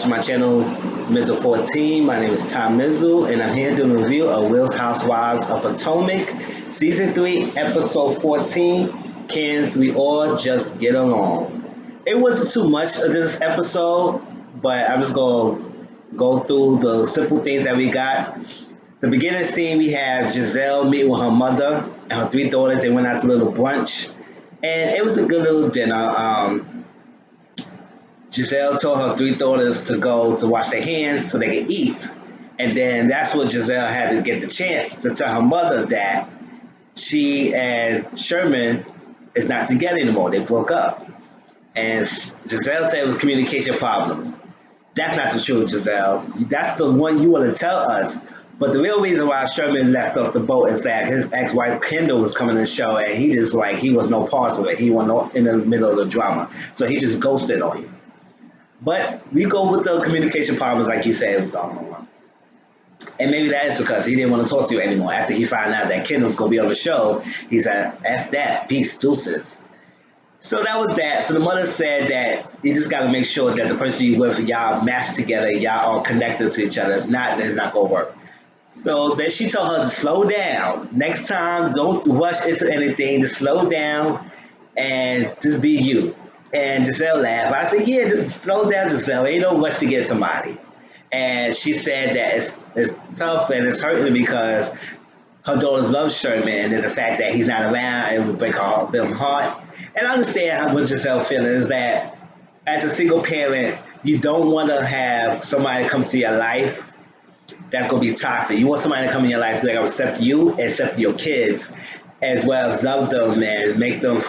watching my channel, E14. My name is Tom Mizzle, and I'm here doing a review of Will's Housewives of Potomac, Season 3, Episode 14, Can We All Just Get Along? It wasn't too much of this episode, but I'm just going to go through the simple things that we got. The beginning scene, we have Giselle meeting with her mother and her three daughters. They went out to a little brunch, and it was a good little dinner. Giselle told her three daughters to go to wash their hands so they could eat. And then that's what Giselle had to get the chance to tell her mother that she and Sherman is not together anymore. They broke up. And Giselle said it was communication problems. That's not the truth, Giselle. That's the one you want to tell us. But the real reason why Sherman left off the boat is that his ex-wife Kendall was coming to the show, and he just he was no part of it. He wasn't in the middle of the drama. So he just ghosted on you. But we go with the communication problems like you said was going on. And maybe that is because he didn't want to talk to you anymore. After he found out that Kendall was going to be on the show, he said, "That's that. Peace, deuces." So that was that. So the mother said that you just got to make sure that the person you with, y'all match together, y'all are connected to each other. If not, it's not going to work. So then she told her to slow down. Next time, don't rush into anything. Just slow down and just be you. And Giselle laughed. I said, yeah, just slow down, Giselle. Ain't no rush to get somebody. And she said that it's tough and it's hurting because her daughters love Sherman, and then the fact that he's not around, it would break them heart. And I understand what Giselle feeling is that as a single parent, you don't want to have somebody come to your life that's going to be toxic. You want somebody to come in your life that will accept you and accept your kids, as well as love them and make them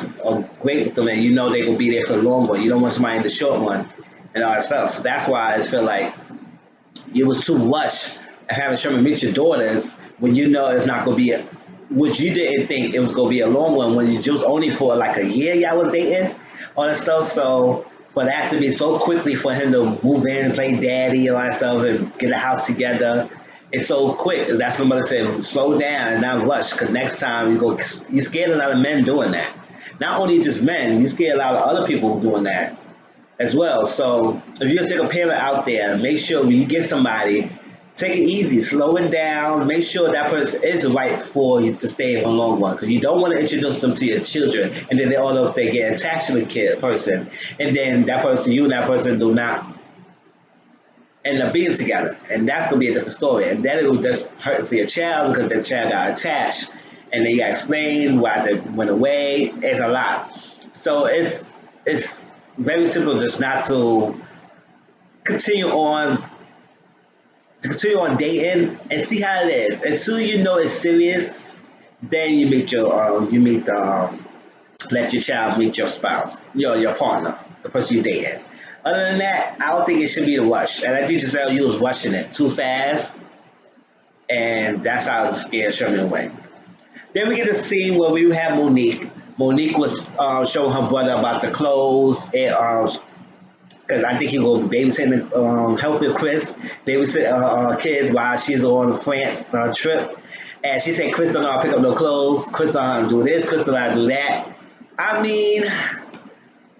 great with them, and you know they're going to be there for the long run. You don't want somebody in the short run and all that stuff. So that's why I just feel like it was too rushed at having Sherman meet your daughters when you know it's not going to be which you didn't think it was going to be a long one when it was only for like a year y'all was dating, all that stuff. So for that to be so quickly for him to move in and play daddy and all that stuff and get a house together, it's so quick. That's what mother said, slow down and not rush, because next time you scared a lot of men doing that. Not only just men, you scared a lot of other people doing that as well. So if you're a single parent out there, make sure when you get somebody, take it easy, slow it down, make sure that person is right for you to stay for a long one, because you don't want to introduce them to your children and then they get attached to the person, and then that person, you and that person do not end up being together, and that's going to be a different story, and then it will just hurt for your child because the child got attached, and then you got to explain why they went away. It's a lot. So it's very simple just not to continue on dating and see how it is until you know it's serious. Then you let your child meet your spouse, your partner, the person you're dating. Other than that, I don't think it should be a rush. And I think Giselle, you was rushing it too fast, and that's how it scared Sherman away. Then we get a scene where we have Monique. Monique was showing her brother about the clothes, and because I think he will babysitting, helping Chris babysit kids while she's on France trip. And she said Chris don't know how to pick up no clothes. Chris don't know how to do this. Chris don't know how to do that. I mean,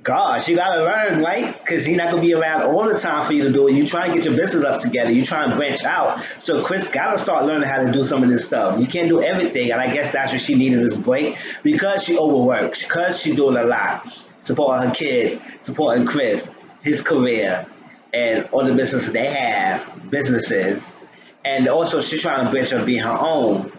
gosh, you gotta learn, right? Because he's not gonna be around all the time for you to do it. You trying to get your business up together. You trying to branch out. So Chris gotta start learning how to do some of this stuff. You can't do everything, and I guess that's what she needed this break because she overworks, because she doing a lot, supporting her kids, supporting Chris, his career, and all the businesses they have, and also she's trying to branch out being her own.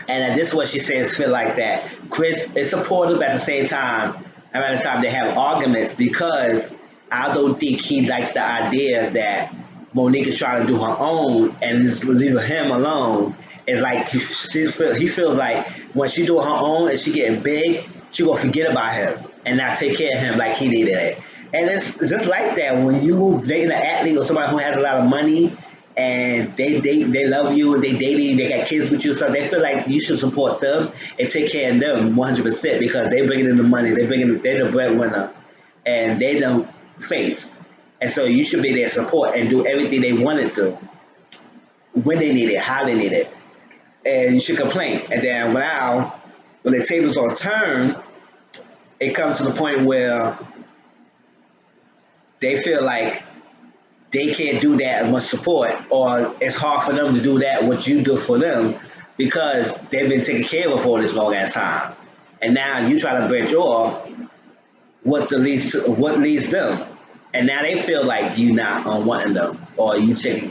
And this is what she says feel like that Chris is supportive at the same time. And at the time they have arguments because I don't think he likes the idea that Monique is trying to do her own and just leave him alone. And like he feels like when she do her own and she getting big, she gonna forget about him and not take care of him like he needed it. And it's just like that when you dating an athlete or somebody who has a lot of money and they love you and they dating, they got kids with you, so they feel like you should support them and take care of them 100% because they bringing in the money, they're the breadwinner, and they don't face. And so you should be their support and do everything they want to do when they need it, how they need it, and you should complain. And then now, when the tables are turned, it comes to the point where they feel like they can't do that much support, or it's hard for them to do that what you do for them because they've been taking care of for this long ass time, and now you try to branch off what leads them, and now they feel like you not wanting them, or you taking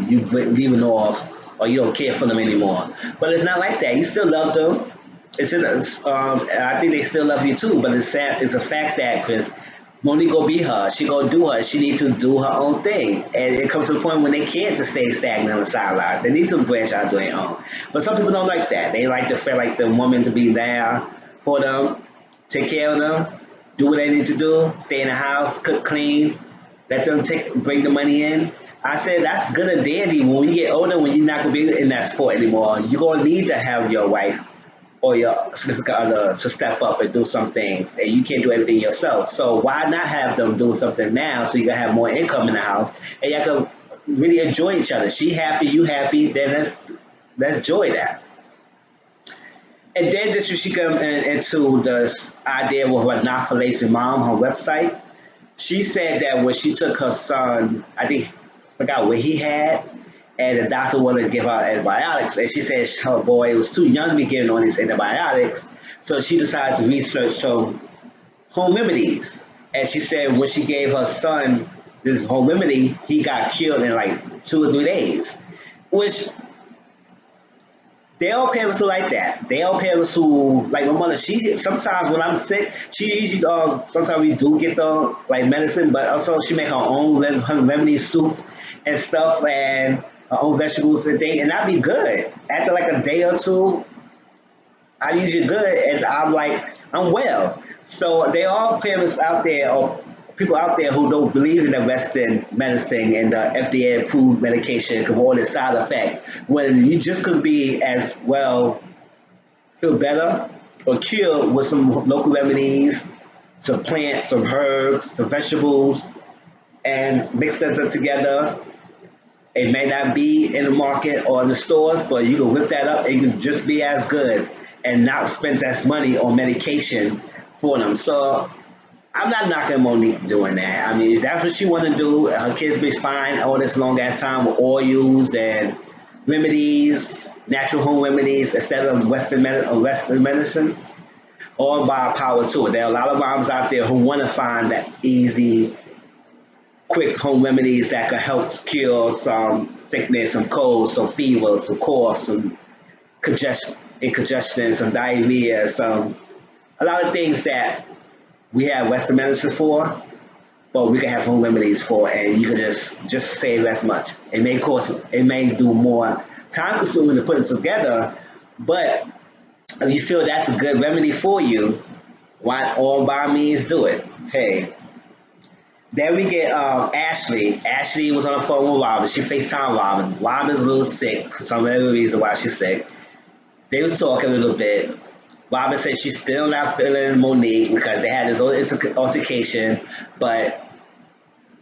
you leaving off, or you don't care for them anymore. But it's not like that. You still love them. I think they still love you too. But it's sad. It's a fact that Chris Monique gonna be her. She gonna do her. She needs to do her own thing, and it comes to the point when they can't just stay stagnant on the sidelines. They need to branch out do their own. But some people don't like that. They like to feel like the woman to be there for them, take care of them, do what they need to do, stay in the house, cook, clean, let them bring the money in. I said that's good and dandy. When we get older, when you're not gonna be in that sport anymore, you're gonna need to have your wife or your significant other to step up and do some things, and you can't do everything yourself. So why not have them do something now so you can have more income in the house and you can really enjoy each other. She happy, you happy, then let's enjoy that. And then this she come into this idea with her not for lazy mom, her website. She said that when she took her son, I think forgot what he had, and the doctor wanted to give her antibiotics, and she said her boy was too young to be given all these antibiotics, so she decided to research some home remedies. And she said when she gave her son this home remedy, he got cured in like 2 or 3 days, which they all parents who like that. They all parents who like my mother. She sometimes when I'm sick, she usually sometimes we do get the like medicine, but also she make her own remedy soup and stuff and her own vegetables a day, and I'd be good after like a day or two. I'm usually good, and I'm like I'm well. So they all parents out there or people out there who don't believe in the Western medicine and the FDA approved medication of all the side effects, when you just could be as well feel better or cured with some local remedies, some plants, some herbs, some vegetables, and mix them together. It may not be in the market or in the stores, but you can whip that up and you can just be as good and not spend as money on medication for them. So I'm not knocking Monique doing that. I mean, if that's what she want to do. Her kids be fine all this long ass time with oils and remedies, natural home remedies instead of Western medicine. All by power to it. There are a lot of moms out there who want to find that easy, quick home remedies that can help cure some sickness, some colds, some fever, some cough, some congestion, some diarrhea, some a lot of things that we have Western medicine for, but we can have home remedies for, and you can just save as much. It may do more time consuming to put it together, but if you feel that's a good remedy for you, why all by means do it. Hey, then we get Ashley. Ashley was on the phone with Robin. She FaceTime Robin. Robin's a little sick for some other reason why she's sick. They was talking a little bit. Robin said she's still not feeling Monique because they had this altercation, but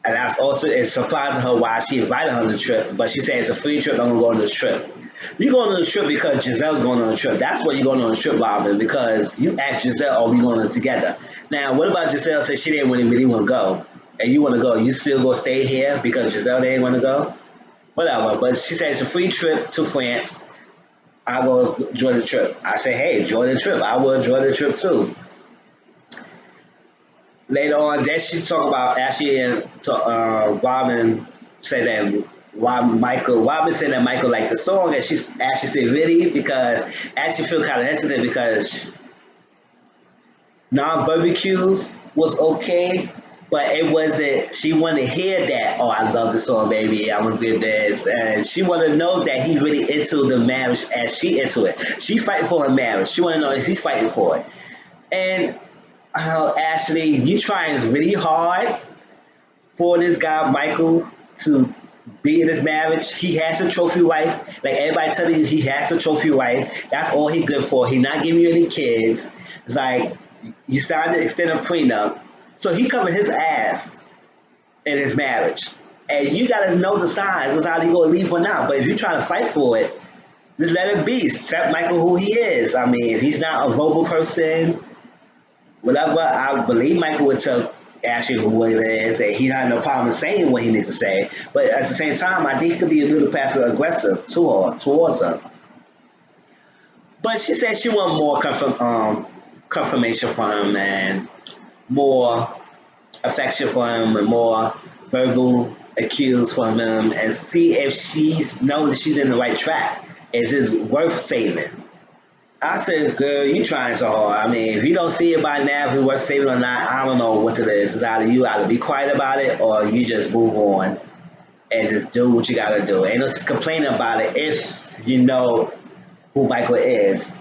and that's also it surprised her why she invited her on the trip. But she said it's a free trip. I'm gonna go on this trip. You going on the trip because Giselle's going on the trip. That's why you're going on the trip, Robin, because you asked Giselle, are we going on together? Now, what about Giselle said she didn't really want to go, and you want to go? You still gonna stay here because Giselle didn't want to go? Whatever. But she said it's a free trip to France. I will enjoy the trip. I say, hey, enjoy the trip. I will enjoy the trip too. Later on, then she talked about Ashley and Robin said that Robin said that Michael liked the song, and Ashley said really because Ashley feel kind of hesitant because non-barbecues was okay, but it wasn't. She wanted to hear that. Oh, I love the song, baby. I was doing this, and she wanted to know that he really into the marriage as she into it. She fighting for her marriage. She want to know if he's fighting for it, and Ashley, you trying really hard for this guy Michael to be in his marriage. He has a trophy wife. Like everybody telling you, he has a trophy wife. That's all he good for. He not giving you any kids. It's like you signed to extend a prenup, so he covered his ass in his marriage. And you got to know the signs. That's how he gonna leave or not. But if you're trying to fight for it, just let it be. Accept Michael who he is. I mean, if he's not a vocal person, whatever, I believe Michael would tell Ashley what it is, and he had no problem saying what he needs to say. But at the same time, I think he could be a little passive aggressive towards her. But she said she wanted more confirmation from him and more affection for him and more verbal accuse from him and see if she's knows that she's in the right track. Is it worth saving? I said, girl, you trying so hard. I mean, if you don't see it by now, if it's worth saving or not, I don't know what it is. It's either you either be quiet about it or you just move on and just do what you gotta do. Ain't no just complaining about it if you know who Michael is.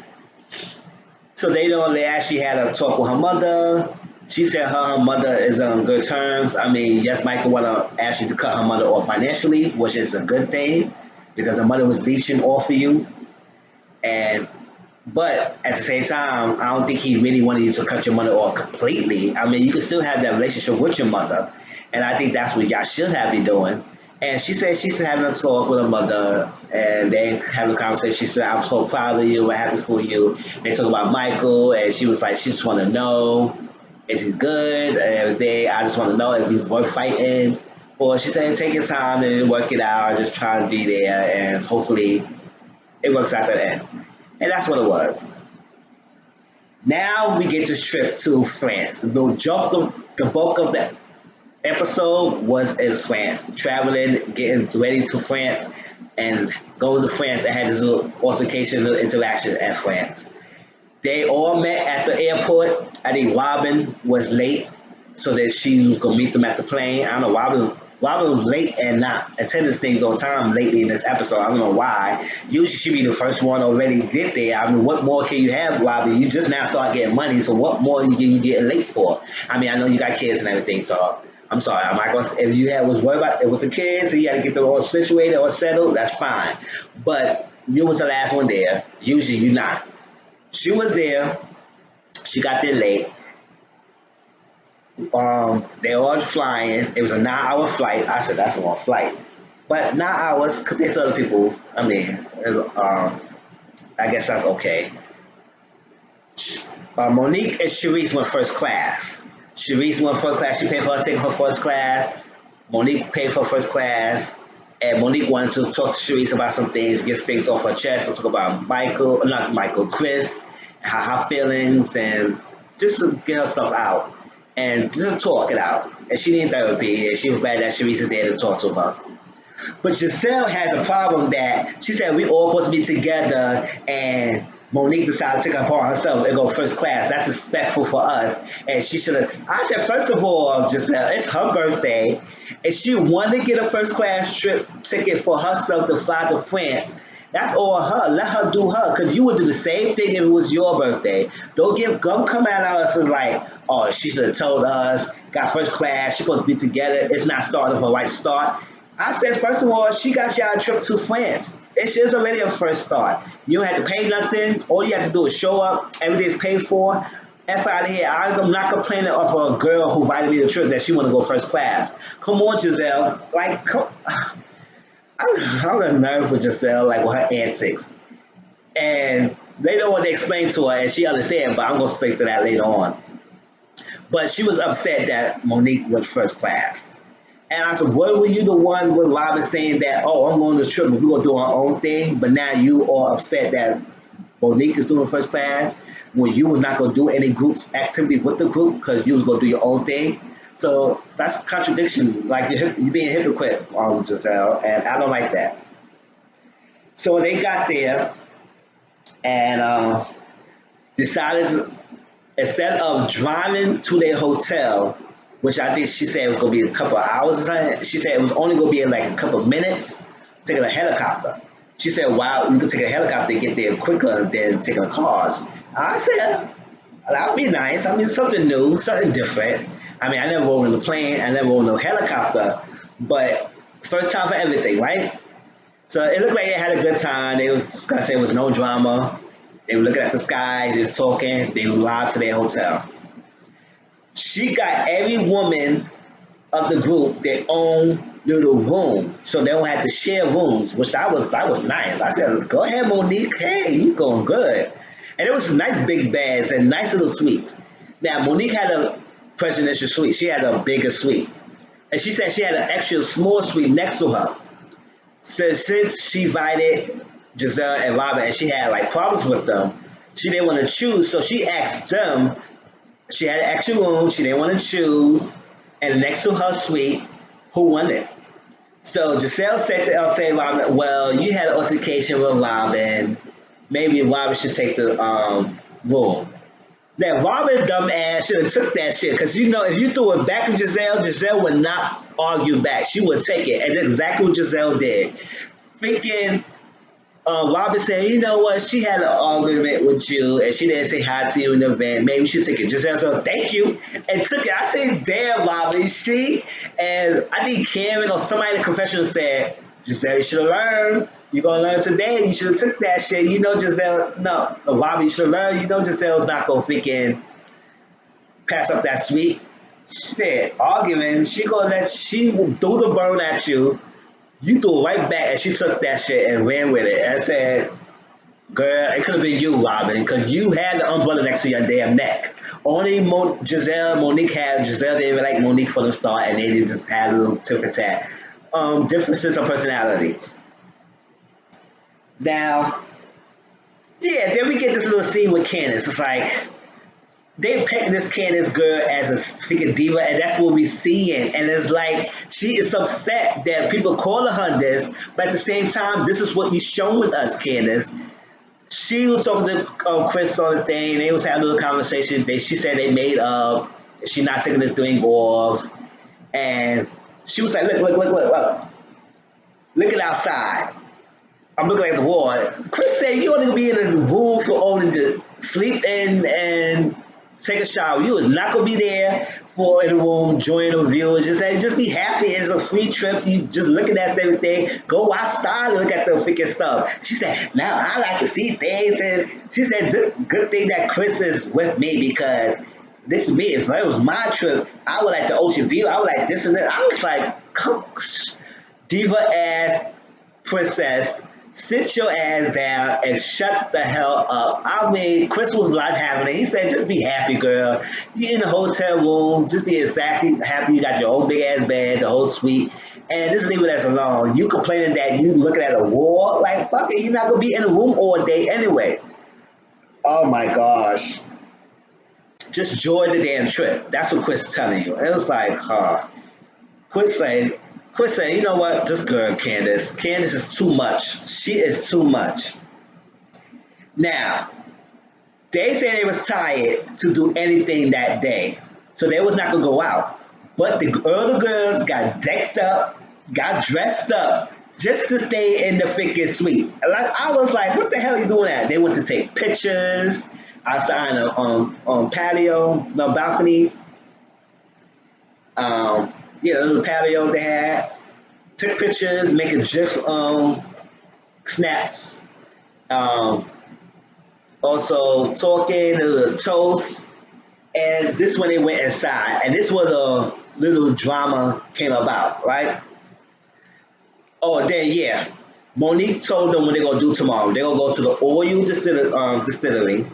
So they actually had a talk with her mother. She said her mother is on good terms. I mean, yes, Michael wanna Ashley to cut her mother off financially, which is a good thing because her mother was leeching off of you. But at the same time, I don't think he really wanted you to cut your mother off completely. I mean, you can still have that relationship with your mother, and I think that's what y'all should have been doing. And she said she's having a talk with her mother, and they having a conversation. She said, "I'm so proud of you. We're happy for you." They talk about Michael, and she was like, she just want to know, is he good? And everything. I just want to know if he's worth fighting. Or she said, take your time and work it out. Just try to be there, and hopefully it works out at the end. And that's what it was. Now we get this trip to France. The bulk of the episode was in France, traveling, getting ready to France, and goes to France and had this little altercation, little interaction at France. They all met at the airport. I think Robin was late, so that she was gonna meet them at the plane. I don't know, Robin was late and not attending things on time lately in this episode. I don't know why. Usually she be the first one already get there. I mean, what more can you have, Robin? You just now start getting money, so what more you getting late for? I mean, I know you got kids and everything, so I'm sorry. I'm not gonna. If you was worried about it was the kids and you had to get them all situated or settled, that's fine. But you was the last one there. Usually you not. She was there. She got there late. They all flying. It was a 9-hour flight. I said that's a long flight, but 9 hours compared to other people, I mean, I guess that's okay. Monique and Sharice went first class. Sharice went first class. She paid for her ticket for first class. Monique paid for first class, and Monique wanted to talk to Sharice about some things, get things off her chest, to talk about Chris, and how her feelings, and just to get her stuff out. And just talk it out. And she needed therapy, and she was glad that Sharice is there to talk to her. But Giselle has a problem that she said we all supposed to be together, and Monique decided to take it upon herself and go first class. That's respectful for us. And she should have. I said, first of all, Giselle, it's her birthday, and she wanted to get a first class trip ticket for herself to fly to France. That's all her. Let her do her, because you would do the same thing if it was your birthday. Don't come at us as like, oh, she should have told us, got first class, she's supposed to be together, it's not starting from a right start. I said, first of all, she got y'all a trip to France. It's already a first start. You don't have to pay nothing. All you have to do is show up. Everything's paid for. F out of here. I'm not complaining of a girl who invited me to a trip that she want to go first class. Come on, Giselle. Like, come. I'm a nerve with Giselle, like with her antics. And they know what they explained to her, and she understands, but I'm going to speak to that later on. But she was upset that Monique went first class. And I said, what were you the one with Robin saying that, oh, I'm going on this trip, but we're going to do our own thing, but now you are upset that Monique is doing first class when you was not going to do any groups activity with the group because you was going to do your own thing? So that's a contradiction. Like you're being a hypocrite, Giselle, and I don't like that. So they got there and decided to, instead of driving to their hotel, which I think she said was going to be a couple of hours or something, she said it was only going to be like a couple of minutes, taking a helicopter. She said, wow, you could take a helicopter and get there quicker than taking a cars. I said, that would be nice. I mean, something new, something different. I mean, I never rode in a plane, I never rode in a helicopter, but first time for everything, right? So it looked like they had a good time. They were discussing, there was no drama. They were looking at the skies, they was talking, they were live to their hotel. She got every woman of the group their own little room, so they don't have to share rooms, which that was nice. I said, go ahead, Monique, hey, you going good. And it was nice big beds and nice little suites. Now, Monique had a presidential suite. She had a bigger suite. And she said she had an extra small suite next to her. So since she invited Giselle and Robin and she had like problems with them, she didn't want to choose. So she asked them, she had an extra room, she didn't want to choose, and next to her suite, who won it? So Giselle said to say Robin, well, you had an altercation with Robin. Maybe Robin should take the room. Now Robin dumbass should have took that shit because you know if you threw it back at Giselle, Giselle would not argue back. She would take it, and that's exactly what Giselle did. Freaking Robin said, you know what? She had an argument with you, and she didn't say hi to you in the event. Maybe you should take it. Giselle said, thank you, and took it. I said, damn, Robin, see? And I think Karen or somebody in the confessional said, Giselle, you should have learned. You're going to learn today. You should have took that shit. You know Giselle, no, Robin, you should have learned. You know Giselle's not going to freaking pass up that sweet shit. Arguing, she threw the burn at you. You threw it right back, and she took that shit and ran with it. And I said, girl, it could have been you, Robin, because you had the umbrella next to your damn neck. Only Monique had. Giselle didn't even like Monique for the start, and they just had a little tit for tat. Differences of personalities. Now, yeah, then we get this little scene with Candace. It's like, they picked this Candace girl as a freaking diva, and that's what we're seeing. And it's like she is upset that people call her this, but at the same time, this is what you're showing us, Candace. She was talking to Chris on the thing, and they was having a little conversation. She said they made up. She's not taking this thing off, and she was like, look at outside. I'm looking at the wall. Chris said you only be in the room for only to sleep and take a shower. You is not gonna be there for in the room, join the view. Just be happy. It's a free trip. You just looking at everything. Go outside and look at the freaking stuff. She said, now I like to see things. And she said, good thing that Chris is with me because this is me. If it was my trip, I would like the ocean view. I would like this and that. I was like, come, diva ass princess. Sit your ass down and shut the hell up. I mean, Chris was not having it. He said, just be happy, girl. You're in the hotel room. Just be exactly happy. You got your own big ass bed, the whole suite. And just leave it as alone. You complaining that you looking at a wall? Like, fuck it. You're not going to be in the room all day anyway. Oh, my gosh. Just enjoy the damn trip. That's what Chris is telling you. And it was like, Chris said, you know what? This girl, Candace. Candace is too much. She is too much. Now, they said they was tired to do anything that day. So they was not going to go out. But the other girls got decked up, got dressed up, just to stay in the freaking suite. Like, I was like, what the hell are you doing that? They went to take pictures outside on patio, no balcony. Yeah, the little patio they had. Took pictures, making GIF snaps. Also talking, a little toast. And this when they went inside. And this was a little drama came about, right? Oh, then yeah. Monique told them what they're gonna do tomorrow. They're gonna go to the oil distillery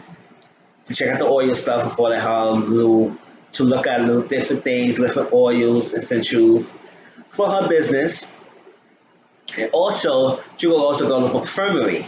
to check out the oil stuff before they have to look at little different things, different oils, essentials for her business. And also, she will also go to the perfumery,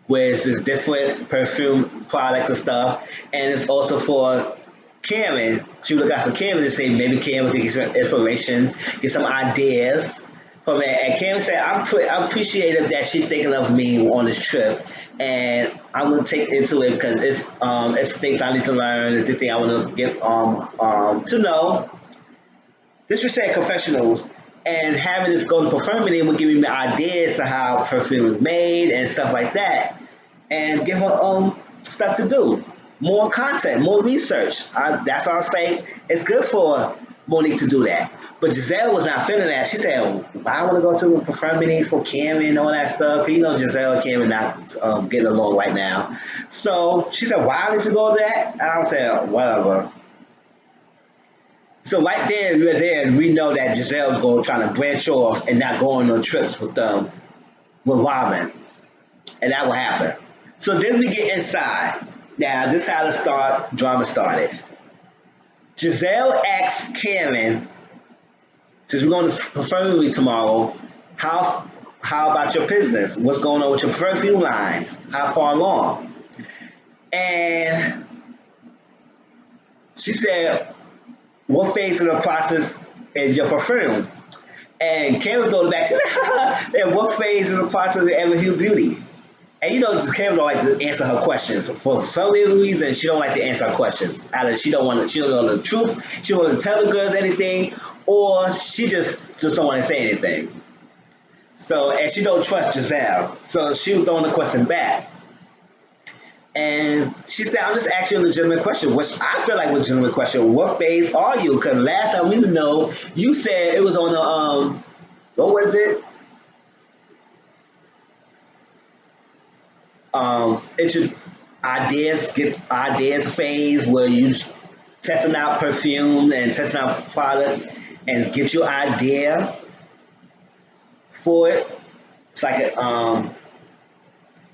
where there's different perfume products and stuff. And it's also for Karen. She will look out for Karen to say maybe Karen can get some inspiration, get some ideas from it. And Karen said, I'm appreciative that she's thinking of me on this trip. And I'm gonna take into it because it's things I need to learn, it's things I want to get to know. This was saying confessionals, and having this go to perfumery would give me ideas to how perfume is made and stuff like that, and give her stuff to do, more content, more research. That's all I say. It's good for Monique to do that. But Giselle was not feeling that. She said, I want to go to the perfumery for Cameron and all that stuff. Because you know Giselle and Cameron not getting along right now. So she said, why did you go to that? And I said, whatever. So right there, we know that Giselle's going trying to branch off and not going on trips with Robin. And that will happen. So then we get inside. Now, this is how the drama started. Giselle asked Karen, since we're going to perfumery tomorrow, how how about your business? What's going on with your perfume line? How far along? And she said, what phase of the process is your perfume? And Karen throws it back. She said, and what phase of the process is Everhue Beauty? And you know, just Karen don't like to answer her questions. For some reason, she don't like to answer her questions. Either she don't know the truth, she don't want to tell the girls anything, or she just don't want to say anything. So, and she don't trust Giselle. So she was throwing the question back. And she said, I'm just asking you a legitimate question, which I feel like was a legitimate question. What phase are you? Because last time we know, you said it was on the, what was it? It's your get ideas phase where you testing out perfume and testing out products and get your idea for it. It's like a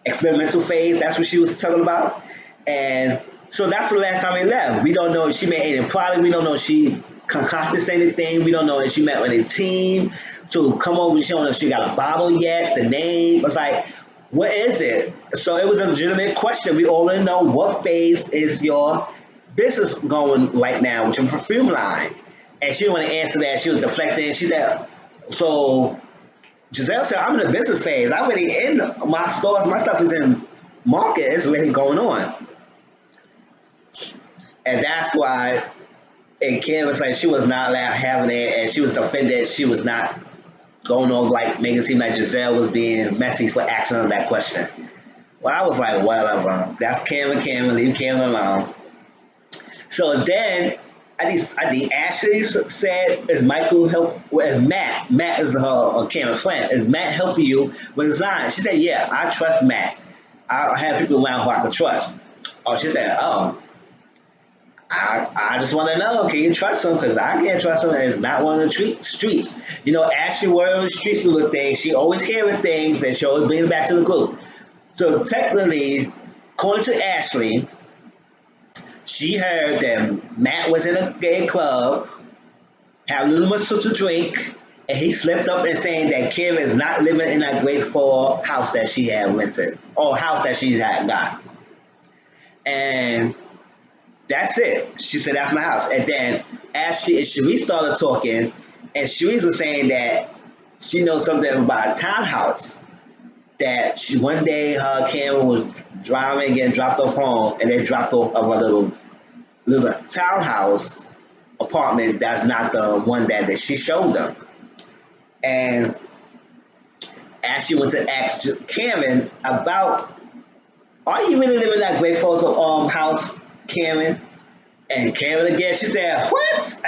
experimental phase. That's what she was talking about. And so that's the last time we left. We don't know if she made any product. We don't know if she concocted anything. We don't know if she met with a team to come over. She don't know if she got a bottle yet, the name. It's like, what is it? So it was a legitimate question. We all want to know what phase is your business going right now with your perfume line. And she didn't want to answer that. She was deflecting. She said, so Giselle said, I'm in the business phase. I'm already in my stores. My stuff is in market. It's really going on. And that's why, and Kim was like, she was not allowed having it, and she was offended. She was not going over, like, making it seem like Giselle was being messy for asking her that question. Well, I was like, whatever. That's Cameron, leave Cameron alone. So then, I think Ashley said, is Michael help, is Matt, Matt is her Cameron's friend, is Matt helping you with design? She said, yeah, I trust Matt. I have people around who I can trust. Oh, she said, oh, I just want to know, can you trust him? Because I can't trust him, and it's not one of the streets. You know, Ashley word on the streets with things. She always hearing things, and she always bring it back to the group. So technically, according to Ashley, she heard that Matt was in a gay club, having a little much to drink, and he slipped up and saying that Kim is not living in that great fall house that she had rented, or house that she had got. And that's it. She said, that's my house. And then Ashley and Sharice started talking, and Sharice was saying that she knows something about a townhouse. That one day her Cameron was driving, getting dropped off home, and they dropped off of a little townhouse apartment that's not the one that she showed them. And Ashley went to ask Cameron about, are you really living in that Great Falls house, Cameron? And Cameron again, she said, what?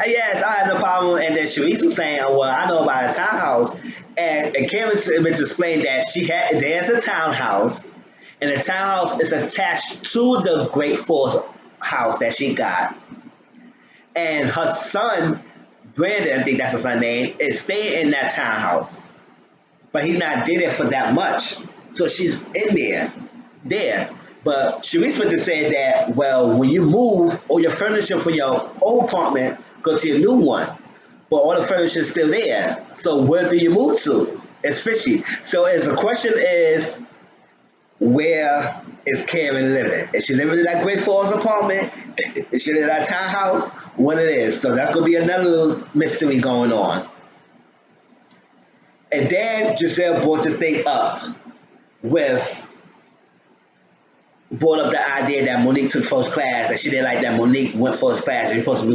Yes, I had no problem. And then Sharice was saying, oh, well, I know about a townhouse. And Cameron explained that there's a townhouse, and the townhouse is attached to the Great Falls house that she got. And her son, Brandon, I think that's his son's name, is staying in that townhouse. But he's not there for that much. So she's in there. But Sharice went to say that, well, when you move, all your furniture for your old apartment go to your new one. But all the furniture is still there. So where do you move to? It's fishy. So the question is, where is Karen living? Is she living in that Great Falls apartment? Is she living in that townhouse? What it is. So that's going to be another little mystery going on. And then Giselle brought this thing up brought up the idea that Monique took first class, and she didn't like that Monique went first class, and you're supposed to be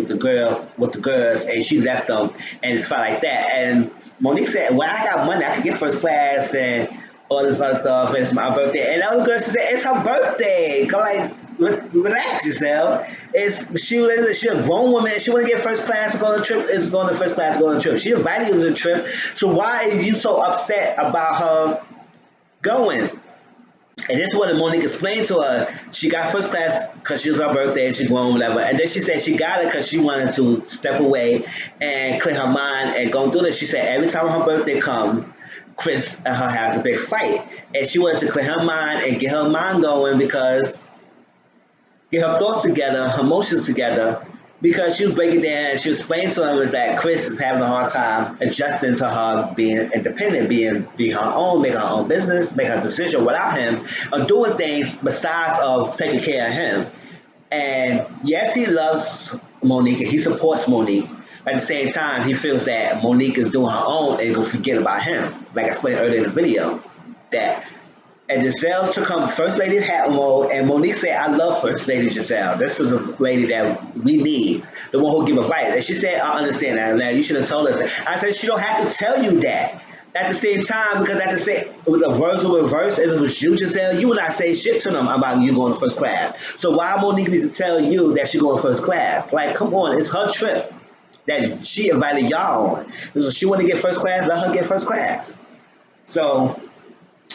with the girls, and she left them, and it's felt like that. And Monique said, well, I got money, I can get first class, and all this other stuff, and it's my birthday. And the other girl said, it's her birthday. Go like, relax yourself. She a grown woman, she want to get first class to go on a trip, is going to first class to go on a trip. She invited you to the trip, so why are you so upset about her going? And this is what Monique explained to her. She got first class because she was her birthday, she grown, whatever. And then she said she got it because she wanted to step away and clear her mind and go through this. She said every time her birthday comes, Chris and her has a big fight. And she wanted to clear her mind and get her mind going because get her thoughts together, her emotions together, because she was breaking down. She was explaining to him is that Chris is having a hard time adjusting to her being independent, being her own, making her own business, making her decision without him, or doing things besides of taking care of him. And yes, he loves Monique and he supports Monique. But at the same time, he feels that Monique is doing her own and gonna forget about him. Like I explained earlier in the video, that and Giselle took on First Lady hat mode, and Monique said, I love First Lady Giselle. This is a lady that we need, the one who give advice. And she said, I understand that. Now, you should have told us that. I said, she don't have to tell you that. At the same time, because at the same, it was a verse over verse, and it was you, Giselle, you would not say shit to them about you going to first class. So why Monique needs to tell you that she going to first class? Like, come on, it's her trip that she invited y'all on. So she want to get first class, let her get first class. So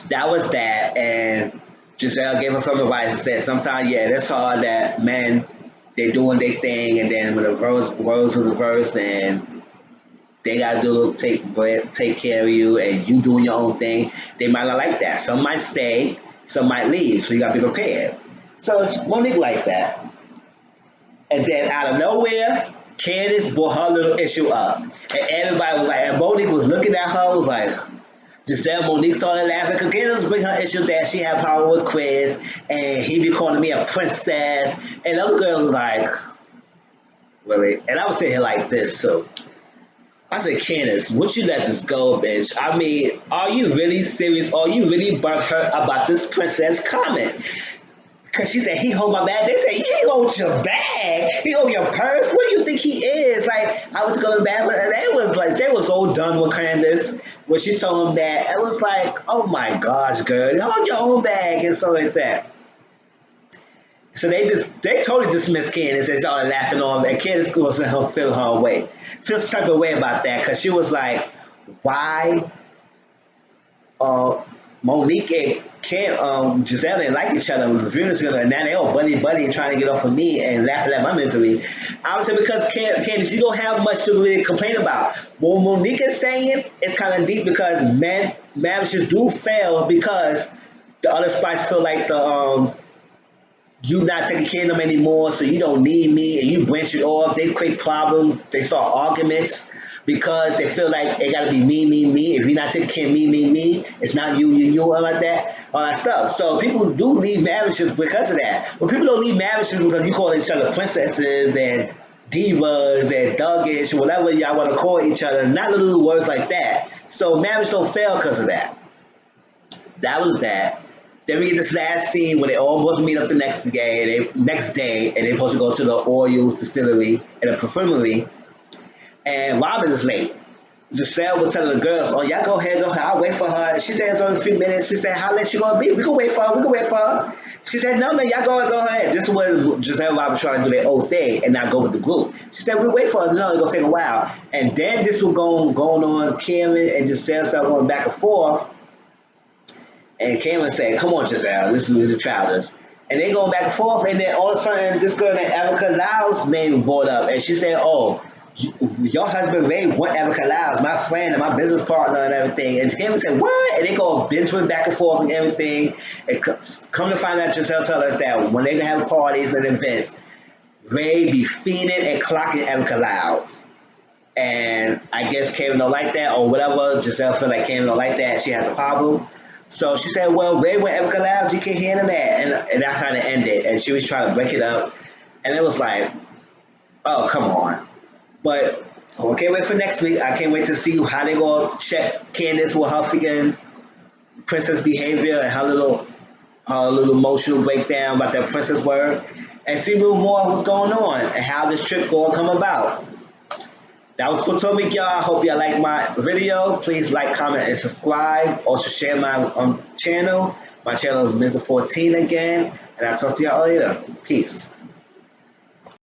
that was that, and Giselle gave us some advice and said sometimes, yeah, that's hard that men, they doing their thing, and then when the words of the verse, and they gotta do take care of you, and you doing your own thing, they might not like that. Some might stay, some might leave, so you gotta be prepared. So it's Monique like that. And then out of nowhere, Candace brought her little issue up, and everybody was like, and Monique was looking at her, was like, Giselle, Monique started laughing because Candace bring her issue that she had power with Chris and he be calling me a princess. And the other girl was like, really? And I was sitting here like this, so I said, Candace, would you let this go, bitch? I mean, are you really serious? Are you really butthurt about this princess comment? Because she said, he hold my bag. They said, he holds your bag. He hold your purse. What do you think he is? Like, I was going to the bag, but they was so done with Candace when she told him that. It was like, oh my gosh, girl, hold your own bag and stuff like that. So they totally dismissed Candace and started laughing off. And Candace was feeling her way. Feel some type of way about that because she was like, why Monique and Giselle didn't like each other. And now they all buddy and trying to get off of me and laughing at my misery. I would say because Candace, you don't have much to really complain about. What Monique is saying is kind of deep because marriages do fail because the other spots feel like you not taking care of them anymore, so you don't need me, and you branch it off. They create problems. They start arguments because they feel like it got to be me. If you're not taking care of me, it's not you, all like that, all that stuff. So people do leave marriages because of that. But people don't leave marriages because you call each other princesses and divas and thuggish, whatever y'all want to call each other. Not little words like that. So marriage don't fail because of that. That was that. Then we get this last scene where they all supposed to meet up the next day, and they're supposed to go to the oil distillery and the perfumery. And Robin is late. Giselle was telling the girls, oh, y'all go ahead, I'll wait for her. She said it's only a few minutes. She said, how late she gonna be? We can wait for her. She said, no, man, y'all go ahead. This is what Giselle and Robin trying to do their old thing and not go with the group. She said, we'll wait for her. No, it's gonna take a while. And then this was going on, Cameron and Giselle started going back and forth. And Cameron said, come on, Giselle, this is the Childers. And they going back and forth, and then all of a sudden, this girl named Erica Lyle's name brought up. And she said, oh, your husband Ray want Erica Lyles, my friend and my business partner and everything. And Cameron said, what? And they go bantering back and forth and everything. And come to find out, Giselle tell us that when they have parties and events, Ray be fiending and clocking Erica Lyles. And I guess Cameron don't like that or whatever. Giselle feel like Cameron don't like that. She has a problem. So she said, well, Ray with Erica Lyles, you can't handle that. And that's how it ended. And she was trying to break it up. And it was like, oh, come on. But I can't wait for next week. I can't wait to see how they go check Candace with her freaking princess behavior and her little emotional breakdown about that princess word. And see a little more of what's going on and how this trip going to come about. That was Potomac, y'all. I hope y'all like my video. Please like, comment, and subscribe. Also share my channel. My channel is E14 again. And I'll talk to y'all later. Peace.